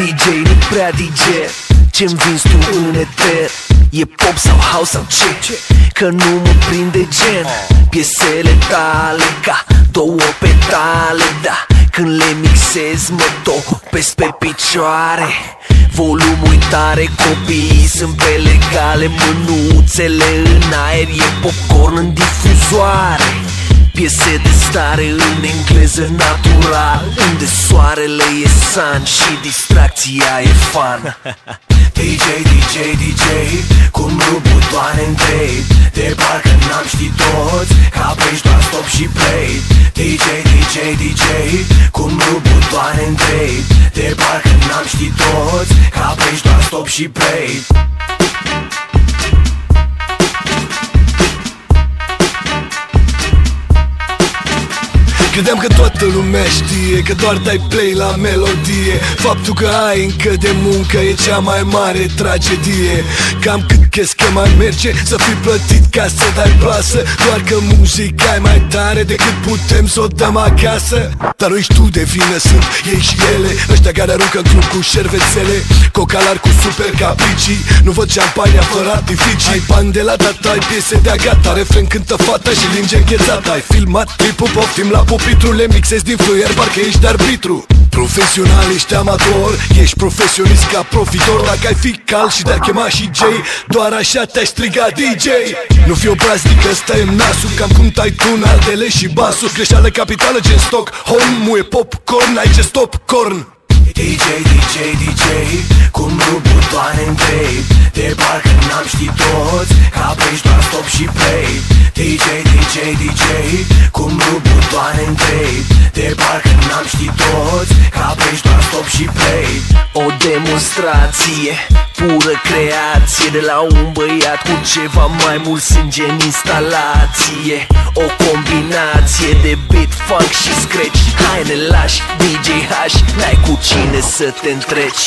DJ, nu prea DJ. Ce-mi vinzi tu în eter? E pop sau house sau ce? Că nu mă prinde gen. Piesele tale ca două petale, da. Când le mixez mă topesc pe picioare. Volumul tare, copiii sunt pe legale. Mânuțele în aer, e popcorn în difuzoare. Piese de stare în engleză natural, unde soarele e sun și distracția e fun. DJ, DJ, DJ, cum rup butoane în tape. De parcă n-am ști toți, că apeși doar stop și play. DJ, DJ, DJ, cum rup butoane în tape. De parcă n-am ști toți, că apeși doar stop și play. Credeam că toată lumea știe că doar dai play la melodie. Faptul că ai încă de muncă e cea mai mare tragedie. Cam cât crezi că mai merge să fii plătit ca să dai plasă, doar că muzica e mai tare decât putem să o dăm acasă. Dar nu ești tu de vină, sunt ei și ele, ăștia care aruncă în club cu șervețele, cocalari cu super capricii. Nu văd șampania fără artificii. Ai bani de la data, ai piese de-a gata, refren cântă fata și linge înghețată. Ai filmat clipul, poftim la pupitru, le mixezi din fluier, parcă ești arbitru. Profesional, ești amator, ești profesionist ca profitor. Dacă ai fi cal și te-ar chema și Jay, doar așa te-ai striga DJ. Nu fi obraznic, ăsta e nasul, cam cum tai tu în altele și basul. Greșeală capitală gen stock, horn, muie popcorn, ai ce stopcorn. DJ, DJ, DJ, cum rup butoane în tape. De parcă n-am ști toți, că apeși doar stop și play. DJ, DJ, DJ, cum rup butoane în tape. De parcă n-am ști toți, că apeși doar stop și play. O demonstrație, pură creație, de la un băiat cu ceva mai mult sânge în instalație. O combinație de beat, funk și scratch. Hai ne lași, DJ H, n-ai cu cine să te întreci.